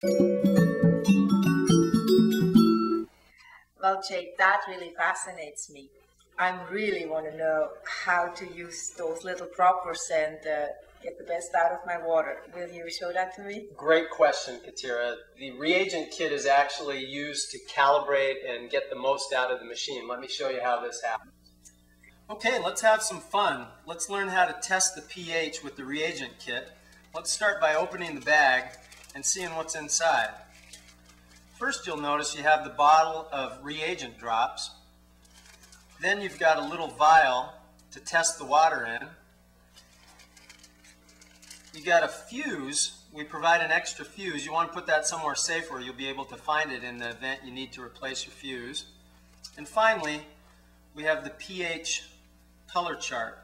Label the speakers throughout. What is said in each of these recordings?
Speaker 1: Well, Jake, that really fascinates me. I really want to know how to use those little droppers and get the best out of my water. Will you show that to me?
Speaker 2: Great question, Katira. The reagent kit is actually used to calibrate and get the most out of the machine. Let me show you how this happens. Okay, let's have some fun. Let's learn how to test the pH with the reagent kit. Let's start by opening the bag and seeing what's inside. First, you'll notice you have the bottle of reagent drops. Then you've got a little vial to test the water in. You got a fuse. We provide an extra fuse. You want to put that somewhere safe where you'll be able to find it in the event you need to replace your fuse. And finally, we have the pH color chart.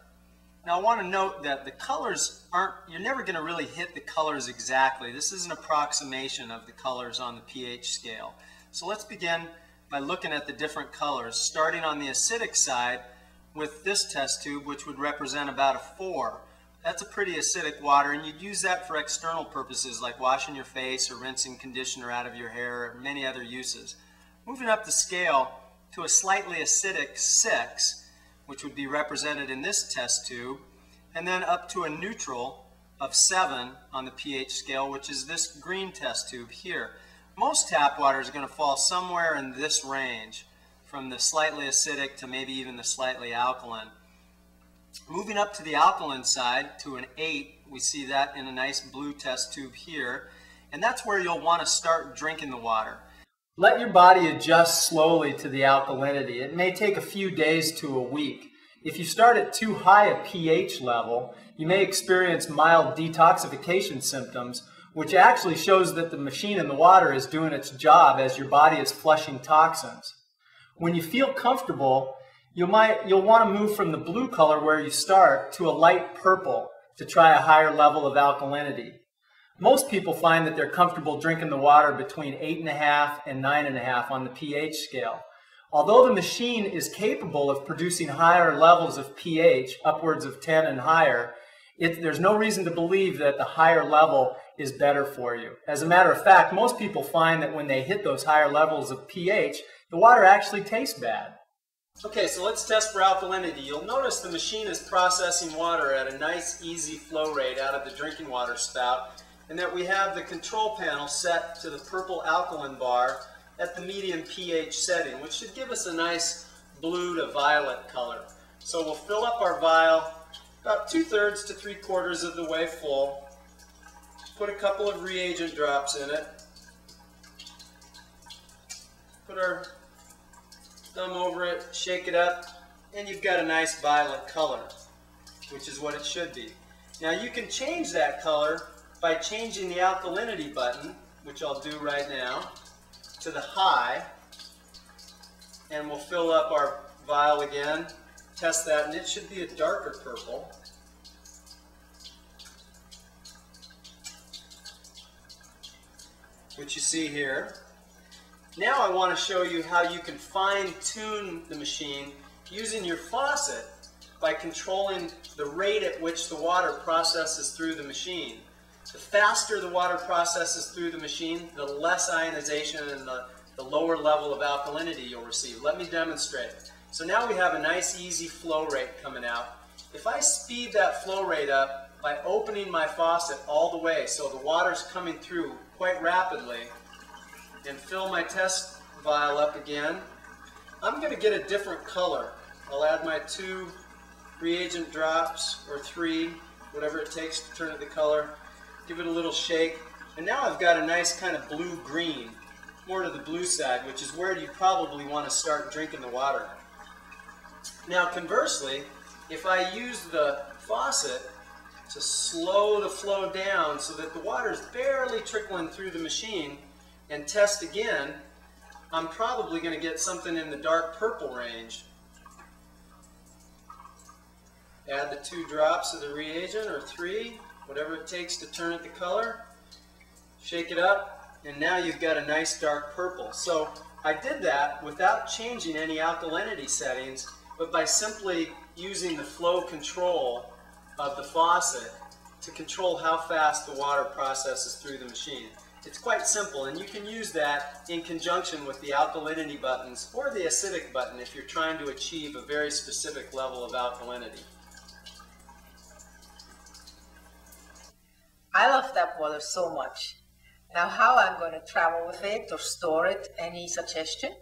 Speaker 2: Now I want to note that the colors you're never going to really hit the colors exactly. This is an approximation of the colors on the pH scale. So let's begin by looking at the different colors, starting on the acidic side with this test tube, which would represent about a 4. That's a pretty acidic water, and you'd use that for external purposes like washing your face or rinsing conditioner out of your hair or many other uses. Moving up the scale to a slightly acidic 6, which would be represented in this test tube, and then up to a neutral of 7 on the pH scale, which is this green test tube here. Most tap water is going to fall somewhere in this range, from the slightly acidic to maybe even the slightly alkaline. Moving up to the alkaline side to an 8, we see that in a nice blue test tube here, and that's where you'll want to start drinking the water. Let your body adjust slowly to the alkalinity. It may take a few days to a week. If you start at too high a pH level, you may experience mild detoxification symptoms, which actually shows that the machine in the water is doing its job as your body is flushing toxins. When you feel comfortable, you'll want to move from the blue color where you start to a light purple to try a higher level of alkalinity. Most people find that they're comfortable drinking the water between 8.5 and 9.5 on the pH scale. Although the machine is capable of producing higher levels of pH, upwards of 10 and higher, there's no reason to believe that the higher level is better for you. As a matter of fact, most people find that when they hit those higher levels of pH, the water actually tastes bad. Okay, so let's test for alkalinity. You'll notice the machine is processing water at a nice, easy flow rate out of the drinking water spout, and that we have the control panel set to the purple alkaline bar at the medium pH setting, which should give us a nice blue to violet color. So we'll fill up our vial about 2/3 to 3/4 of the way full. Put a couple of reagent drops in it. Put our thumb over it, shake it up, and you've got a nice violet color, which is what it should be. Now you can change that color by changing the alkalinity button, which I'll do right now, to the high, and we'll fill up our vial again, test that, and it should be a darker purple. Which you see here. Now I want to show you how you can fine-tune the machine using your faucet by controlling the rate at which the water processes through the machine. The faster the water processes through the machine, the less ionization and the lower level of alkalinity you'll receive. Let me demonstrate. So now we have a nice easy flow rate coming out. If I speed that flow rate up by opening my faucet all the way so the water's coming through quite rapidly, and fill my test vial up again, I'm going to get a different color. I'll add my 2 reagent drops, or 3, whatever it takes to turn it the color. Give it a little shake, and now I've got a nice kind of blue-green, more to the blue side, which is where you probably want to start drinking the water. Now conversely, if I use the faucet to slow the flow down so that the water is barely trickling through the machine, and test again, I'm probably going to get something in the dark purple range. Add the 2 drops of the reagent, or 3, whatever it takes to turn it the color. Shake it up, and now you've got a nice dark purple. So I did that without changing any alkalinity settings, but by simply using the flow control of the faucet to control how fast the water processes through the machine. It's quite simple, and you can use that in conjunction with the alkalinity buttons or the acidic button if you're trying to achieve a very specific level of alkalinity.
Speaker 1: I love tap water so much. Now how I'm going to travel with it or store it, any suggestion?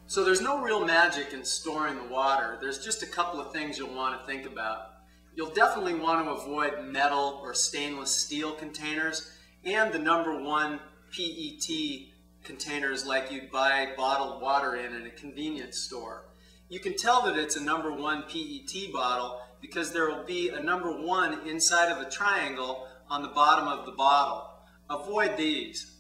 Speaker 2: So there's no real magic in storing the water. There's just a couple of things you'll want to think about. You'll definitely want to avoid metal or stainless steel containers and the #1 PET containers like you'd buy bottled water in a convenience store. You can tell that it's a #1 PET bottle because there will be a #1 inside of a triangle on the bottom of the bottle. Avoid these.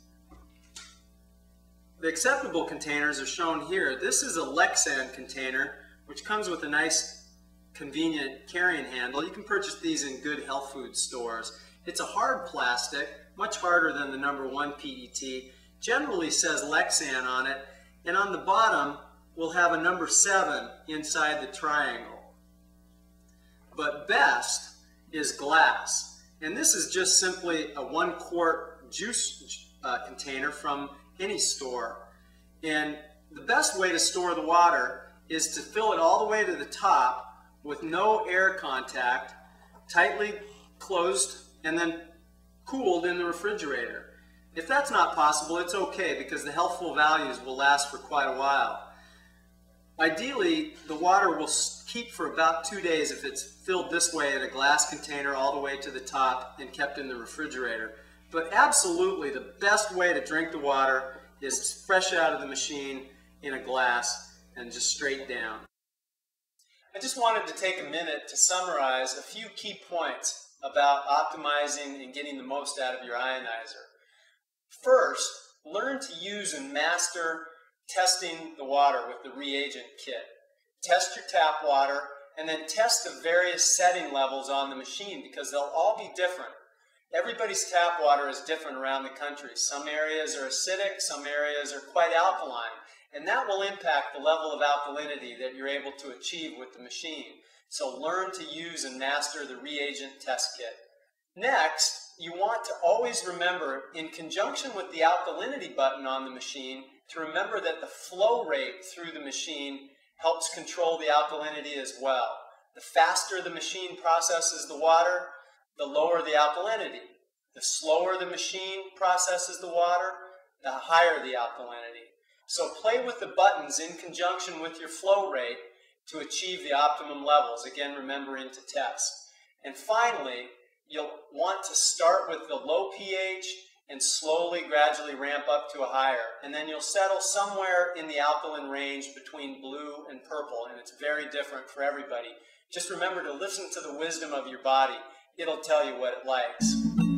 Speaker 2: The acceptable containers are shown here. This is a Lexan container, which comes with a nice convenient carrying handle. You can purchase these in good health food stores. It's a hard plastic, much harder than the #1 PET. Generally says Lexan on it, and on the bottom we'll have a #7 inside the triangle. But best is glass, and this is just simply a 1 quart juice container from any store. And the best way to store the water is to fill it all the way to the top with no air contact, tightly closed, and then cooled in the refrigerator. If that's not possible, it's okay because the healthful values will last for quite a while. Ideally, the water will keep for about 2 days if it's filled this way in a glass container all the way to the top and kept in the refrigerator. But absolutely, the best way to drink the water is fresh out of the machine in a glass and just straight down. I just wanted to take a minute to summarize a few key points about optimizing and getting the most out of your ionizer. First, learn to use and master testing the water with the reagent kit. Test your tap water and then test the various setting levels on the machine because they'll all be different. Everybody's tap water is different around the country. Some areas are acidic, some areas are quite alkaline, and that will impact the level of alkalinity that you're able to achieve with the machine. So learn to use and master the reagent test kit. Next, you want to always remember, in conjunction with the alkalinity button on the machine, to remember that the flow rate through the machine helps control the alkalinity as well. The faster the machine processes the water, the lower the alkalinity. The slower the machine processes the water, the higher the alkalinity. So play with the buttons in conjunction with your flow rate to achieve the optimum levels, again remembering to test. And finally, you'll want to start with the low pH and slowly, gradually ramp up to a higher. And then you'll settle somewhere in the alkaline range between blue and purple, and it's very different for everybody. Just remember to listen to the wisdom of your body. It'll tell you what it likes.